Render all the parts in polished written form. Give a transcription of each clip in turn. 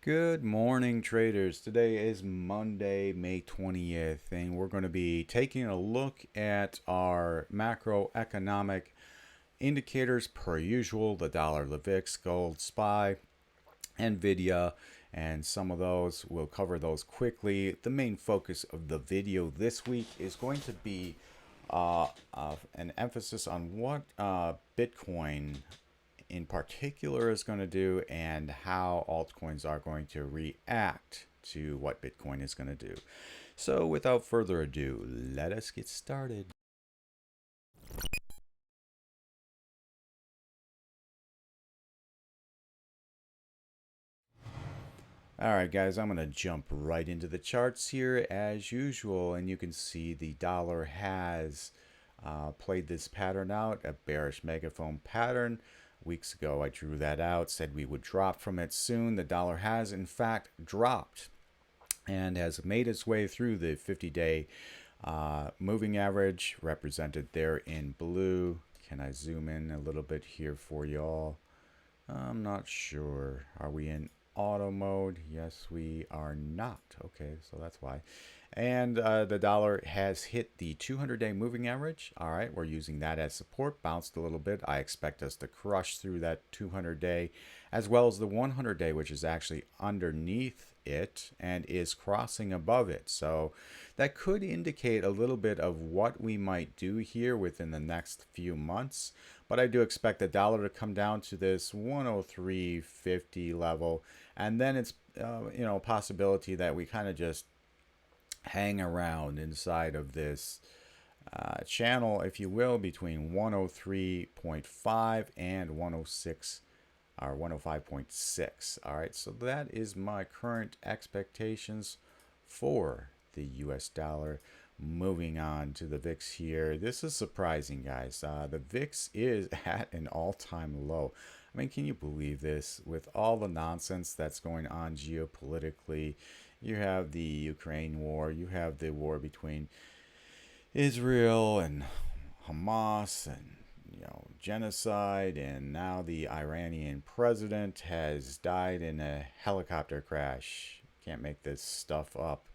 Good morning, traders. Today is Monday, May 20th, and we're going to be taking a look at our macroeconomic indicators per usual: the dollar, the VIX, gold, SPY, NVIDIA, and some of those. We'll cover those quickly. The main focus of the video this week is going to be an emphasis on what Bitcoin in particular is going to do and how altcoins are going to react to what Bitcoin is going to do. So without further ado, let us get started. Alright guys, I'm going to jump right into the charts here as usual, and you can see the dollar has played this pattern out, a bearish megaphone pattern. Weeks ago I drew that out, said we would drop from it soon. The dollar has in fact dropped and has made its way through the 50-day moving average, represented there in blue. Can I zoom in a little bit here for y'all? I'm not sure. Are we in auto mode? Yes, we are not. Okay, so that's why. And the dollar has hit the 200-day moving average. All right, we're using that as support. Bounced a little bit. I expect us to crush through that 200-day as well as the 100-day, which is actually underneath it and is crossing above it. So that could indicate a little bit of what we might do here within the next few months. But I do expect the dollar to come down to this 103.50 level, and then it's a possibility that we kind of just hang around inside of this channel, if you will, between 103.5 and 106 or 105.6. All right, so that is my current expectations for the US dollar. Moving on to the VIX here. This is surprising, guys. The VIX is at an all-time low. I mean, can you believe this? With all the nonsense that's going on geopolitically, you have the Ukraine war, you have the war between Israel and Hamas, and genocide, and now the Iranian president has died in a helicopter crash. Can't make this stuff up.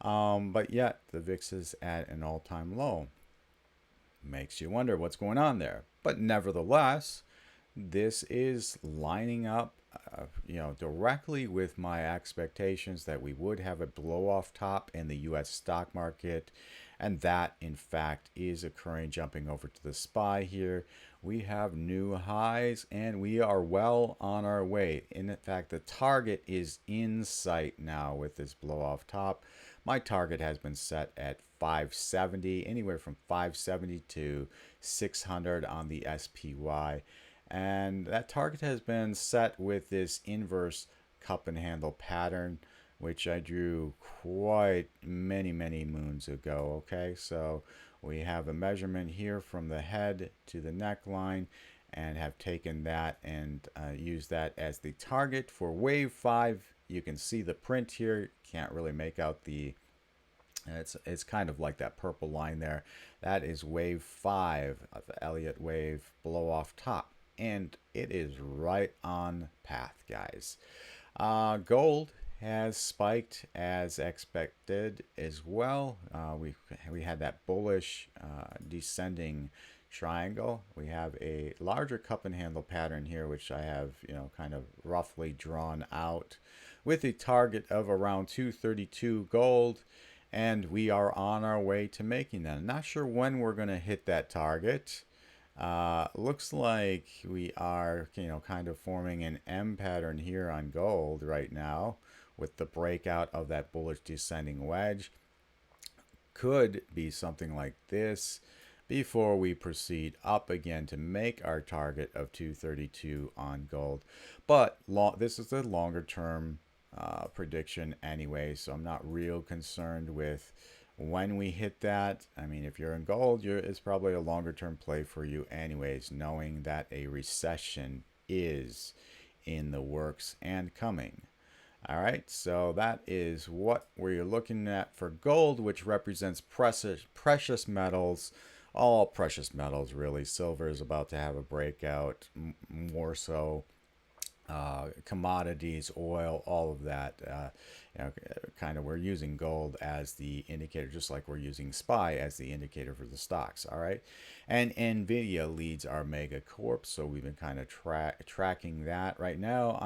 But yet the VIX is at an all-time low. Makes you wonder what's going on there. But nevertheless, this is lining up directly with my expectations that we would have a blow-off top in the US stock market, and that in fact is occurring. Jumping over to the SPY here, we have new highs and we are well on our way. In fact, the target is in sight now with this blow-off top. My target has been set at 570, anywhere from 570 to 600 on the SPY. And that target has been set with this inverse cup and handle pattern, which I drew quite many moons ago. Okay, so we have a measurement here from the head to the neckline and have taken that and used that as the target for wave 5. You can see the print here. Can't really make out the it's kind of like that purple line there. That is wave 5 of the Elliott wave blow off top, and it is right on path, guys. Gold has spiked as expected as well. We had that bullish descending triangle. We have a larger cup and handle pattern here, which I have kind of roughly drawn out with a target of around 232 gold, and we are on our way to making that. I'm not sure when we're going to hit that target. Looks like we are kind of forming an M pattern here on gold right now with the breakout of that bullish descending wedge. Could be something like this before we proceed up again to make our target of 232 on gold. But this is a longer term prediction anyway, so I'm not real concerned with when we hit that. I mean, if you're in gold, it's probably a longer term play for you anyways, knowing that a recession is in the works and coming. All right, so that is what we're looking at for gold, which represents precious metals, all precious metals really. Silver is about to have a breakout, more so. commodities, oil, all of that. Kind of we're using gold as the indicator, just like we're using SPY as the indicator for the stocks. All right, and Nvidia leads our mega corp, so we've been kind of tracking that. Right now,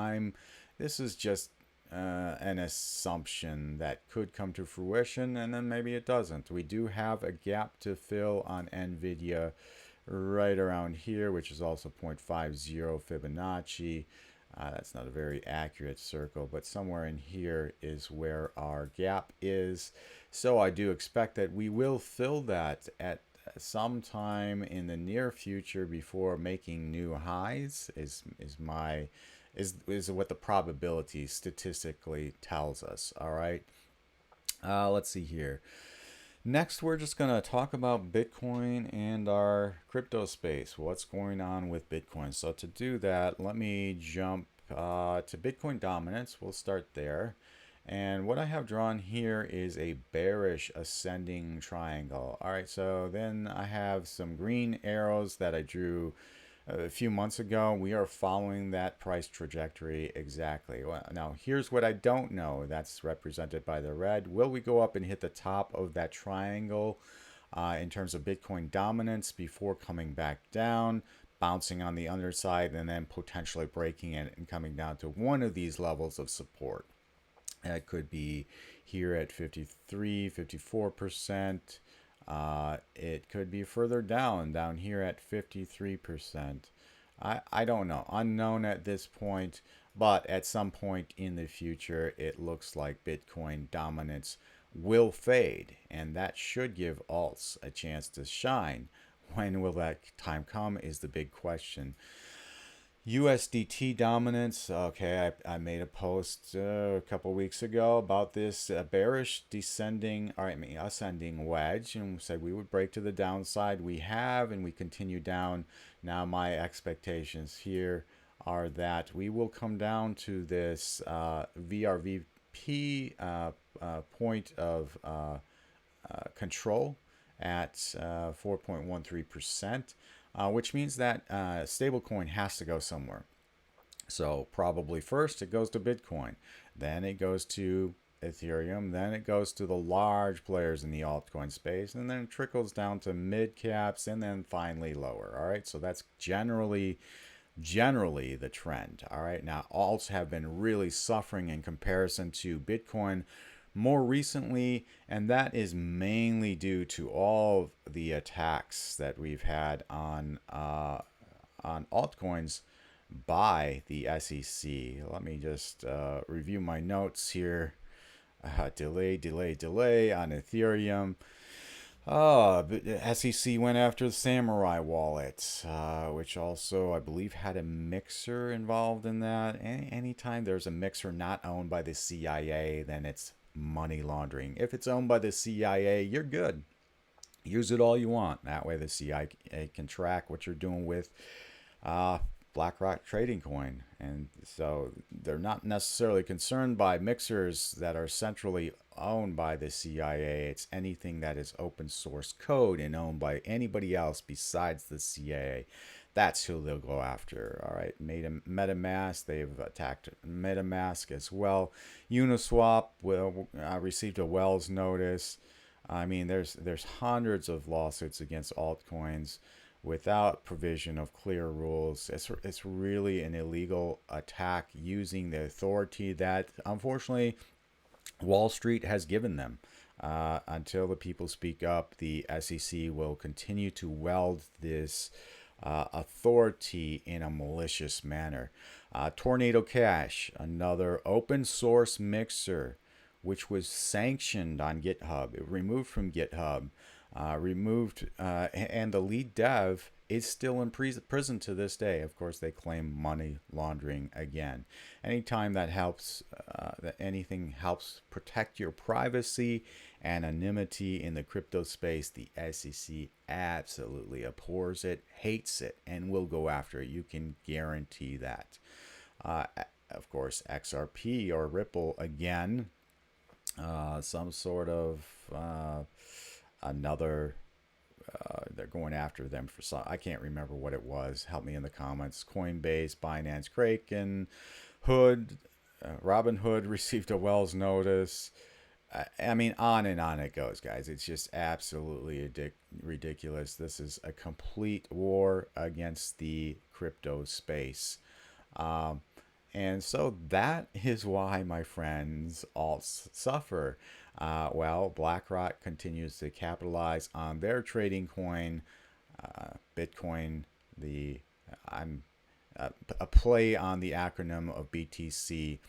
This is just an assumption that could come to fruition, and then maybe it doesn't. We do have a gap to fill on Nvidia right around here, which is also 0.50 Fibonacci. That's not a very accurate circle, but somewhere in here is where our gap is. So I do expect that we will fill that at some time in the near future before making new highs is what the probability statistically tells us. All right. Let's see here. Next, we're just going to talk about Bitcoin and our crypto space. What's going on with Bitcoin? So to do that, let me jump to Bitcoin dominance. We'll start there. And what I have drawn here is a bearish ascending triangle. All right, so then I have some green arrows that I drew a few months ago. We are following that price trajectory exactly. Well, now, here's what I don't know. That's represented by the red. Will we go up and hit the top of that triangle in terms of Bitcoin dominance before coming back down, bouncing on the underside, and then potentially breaking it and coming down to one of these levels of support? It could be here at 53, 54%. It could be further down here at 53%. I don't know. Unknown at this point, but at some point in the future, it looks like Bitcoin dominance will fade, and that should give alts a chance to shine. When will that time come is the big question. USDT dominance. Okay, I made a post a couple weeks ago about this bearish descending, or I mean ascending wedge, and said we would break to the downside. We have, and we continue down. Now my expectations here are that we will come down to this VRVP point of control at 4.13%. Which means that stablecoin has to go somewhere. So probably first it goes to Bitcoin, then it goes to Ethereum, then it goes to the large players in the altcoin space, and then it trickles down to mid caps, and then finally lower. All right, so that's generally the trend. All right, now alts have been really suffering in comparison to Bitcoin more recently, and that is mainly due to all the attacks that we've had on altcoins by the SEC. Let me just review my notes here. Delay on Ethereum. SEC went after the Samurai wallet, which also I believe had a mixer involved in that. Anytime there's a mixer not owned by the CIA, then it's money laundering. If it's owned by the CIA, you're good. Use it all you want. That way the CIA can track what you're doing with BlackRock trading coin. And so they're not necessarily concerned by mixers that are centrally owned by the CIA. It's anything that is open source code and owned by anybody else besides the CIA. That's who they'll go after. All right, MetaMask, they've attacked MetaMask as well. Uniswap received a Wells notice. I mean, there's hundreds of lawsuits against altcoins without provision of clear rules. It's really an illegal attack using the authority that, unfortunately, Wall Street has given them. Until the people speak up, the SEC will continue to weld this authority in a malicious manner. Tornado Cash, another open source mixer, which was sanctioned on GitHub, removed from GitHub, and the lead dev is still in prison to this day. Of course, they claim money laundering again. Anytime that helps, that anything helps protect your privacy, anonymity in the crypto space, the SEC absolutely abhors it, hates it, and will go after it. You can guarantee that. Of course, XRP or Ripple again, some sort of another they're going after them for some. I can't remember what it was. Help me in the comments. Coinbase, Binance, Kraken, Hood, Robinhood received a Wells notice. I mean, on and on it goes, guys. It's just absolutely ridiculous. This is a complete war against the crypto space. Um, and so that is why, my friends, alts suffer. Well, BlackRock continues to capitalize on their trading coin, Bitcoin. I'm a play on the acronym of BTC.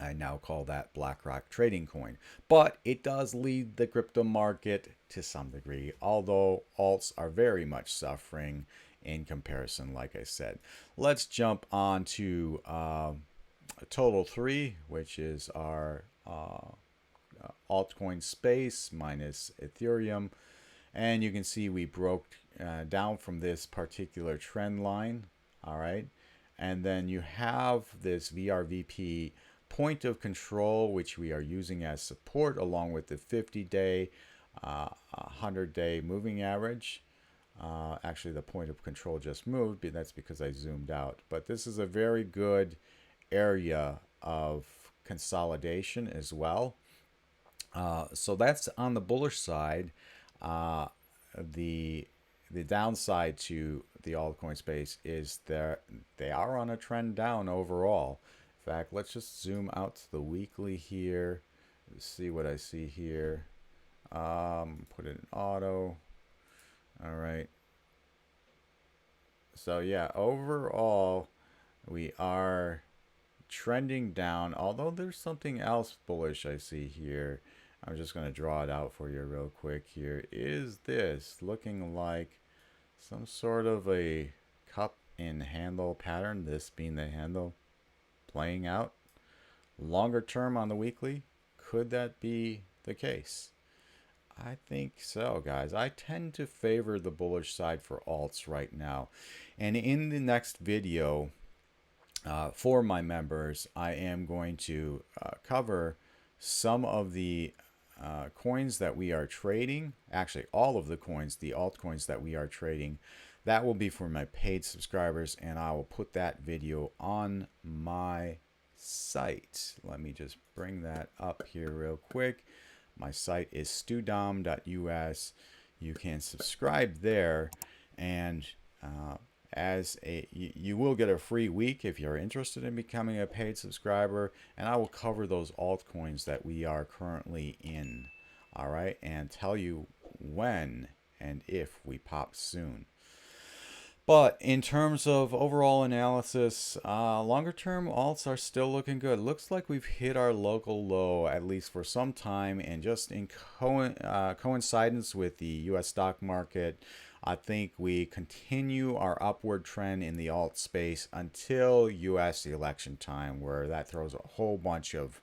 I now call that BlackRock trading coin. But it does lead the crypto market to some degree, although alts are very much suffering in comparison, like I said. Let's jump on to Total 3, which is our altcoin space minus Ethereum. And you can see we broke down from this particular trend line. All right. And then you have this VRVP point of control, which we are using as support, along with the 50-day, 100-day moving average. Actually, the point of control just moved, but that's because I zoomed out. But this is a very good area of consolidation as well. So that's on the bullish side. The downside to the altcoin space is that they are on a trend down overall. In fact, let's just zoom out to the weekly here. Let's see what I see here. Put it in auto. All right. So yeah, overall, we are trending down, although there's something else bullish I see here. I'm just going to draw it out for you real quick here. Is this looking like some sort of a cup and handle pattern, this being the handle, playing out longer term on the weekly? Could that be the case? I think so, guys. I tend to favor the bullish side for alts right now. And in the next video, for my members, I am going to cover some of the coins that we are trading. Actually, all of the coins, the altcoins that we are trading. That will be for my paid subscribers, and I will put that video on my site. Let me just bring that up here real quick. My site is studom.us. You can subscribe there, and you will get a free week if you're interested in becoming a paid subscriber, and I will cover those altcoins that we are currently in. All right, and tell you when and if we pop soon. But in terms of overall analysis, longer term alts are still looking good. Looks like we've hit our local low, at least for some time, and just in coincidence with the US stock market, I think we continue our upward trend in the alt space until US election time, where that throws a whole bunch of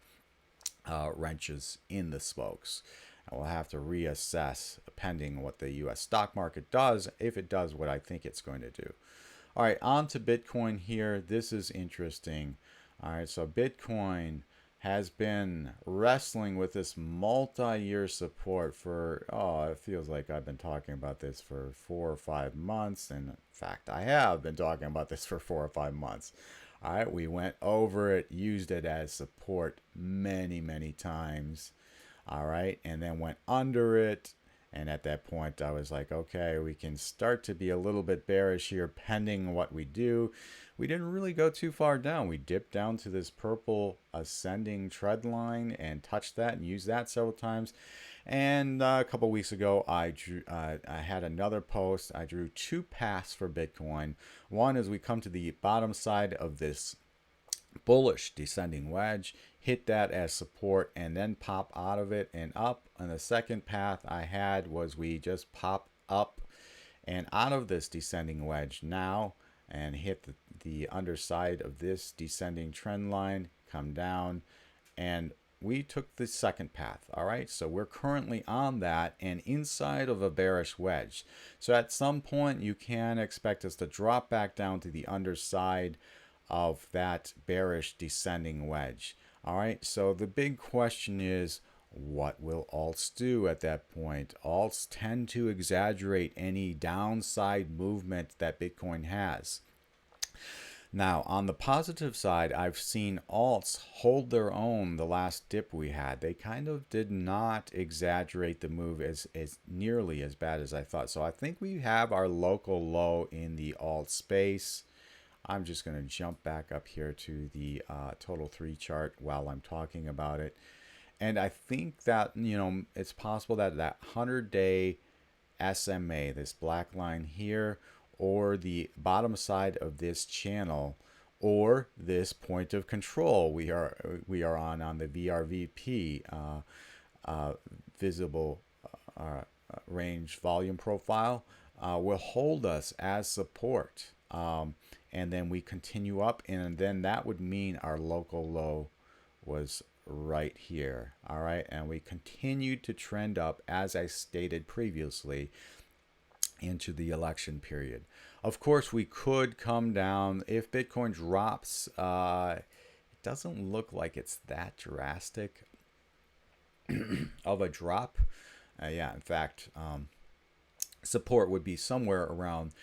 wrenches in the spokes. And we'll have to reassess pending what the US stock market does, if it does what I think it's going to do. All right, on to Bitcoin here. This is interesting. All right, so Bitcoin has been wrestling with this multi-year support for, it feels like I've been talking about this for 4 or 5 months. And in fact, I have been talking about this for 4 or 5 months. All right, we went over it, used it as support many, many times. All right, and then went under it. And at that point, I was like, okay, we can start to be a little bit bearish here pending what we do. We didn't really go too far down. We dipped down to this purple ascending trend line and touched that and used that several times. And a couple weeks ago, I had another post. I drew 2 paths for Bitcoin. One is we come to the bottom side of this bullish descending wedge, hit that as support, and then pop out of it and up. And the second path I had was we just pop up and out of this descending wedge now and hit the underside of this descending trend line, come down, and we took the second path. All right, so we're currently on that and inside of a bearish wedge. So at some point you can expect us to drop back down to the underside of that bearish descending wedge. All right, so the big question is, What will alts do at that point? Alts tend to exaggerate any downside movement that Bitcoin has. Now, on the positive side, I've seen alts hold their own the last dip we had. They kind of did not exaggerate the move as nearly as bad as I thought. So I think we have our local low in the alt space. I'm just going to jump back up here to the total 3 chart while I'm talking about it. And I think that, it's possible that that 100-day SMA, this black line here, or the bottom side of this channel, or this point of control we are on the VRVP visible range volume profile, will hold us as support. And then we continue up, and then that would mean our local low was right here. All right, and we continued to trend up, as I stated previously, into the election period. Of course, we could come down if Bitcoin drops. It doesn't look like it's that drastic of a drop. Yeah, in fact, support would be somewhere around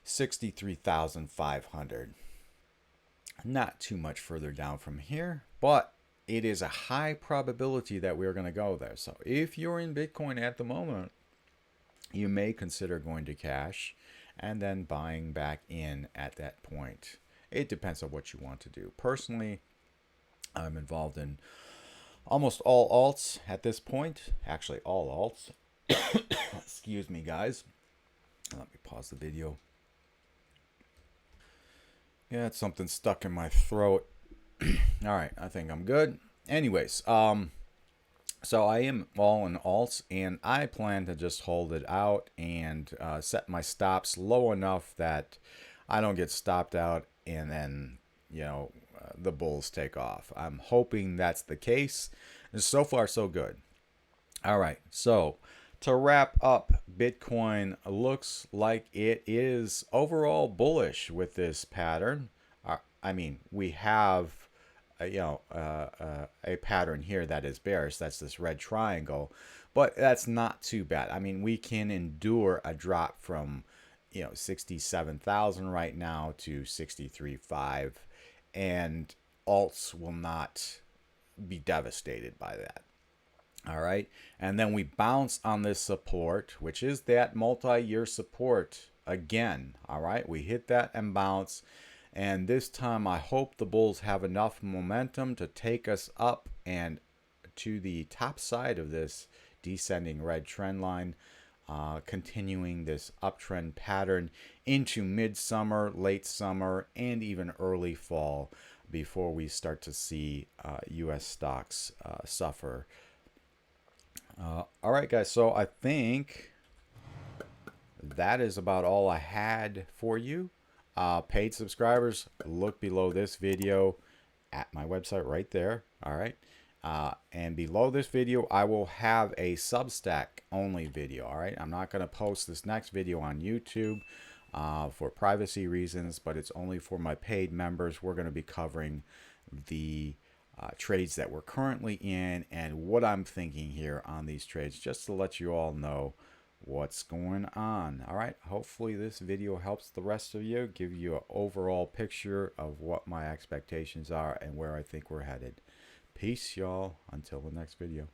63,500. Not too much further down from here, but it is a high probability that we're going to go there. So if you're in Bitcoin at the moment, you may consider going to cash and then buying back in at that point. It depends on what you want to do. Personally, I'm involved in almost all alts at this point. Actually, all alts. Excuse me, guys. Let me pause the video. Yeah, it's something stuck in my throat. All right, I think I'm good. Anyways, so I am all in alts, and I plan to just hold it out and set my stops low enough that I don't get stopped out and then, the bulls take off. I'm hoping that's the case. And so far, so good. All right, so to wrap up, Bitcoin looks like it is overall bullish with this pattern. We have a pattern here that is bearish. That's this red triangle, but that's not too bad. We can endure a drop from 67,000 right now to 63.5, and alts will not be devastated by that. All right, and then we bounce on this support, which is that multi-year support again. All right, we hit that and bounce. And this time, I hope the bulls have enough momentum to take us up and to the top side of this descending red trend line, continuing this uptrend pattern into midsummer, late summer, and even early fall before we start to see U.S. stocks suffer. All right, guys, so I think that is about all I had for you. Paid subscribers, look below this video at my website right there. All right. And below this video, I will have a Substack only video. All right. I'm not going to post this next video on YouTube for privacy reasons, but it's only for my paid members. We're going to be covering the trades that we're currently in and what I'm thinking here on these trades, just to let you all know what's going on. All right, hopefully this video helps the rest of you, give you an overall picture of what my expectations are and where I think we're headed. Peace, y'all, until the next video.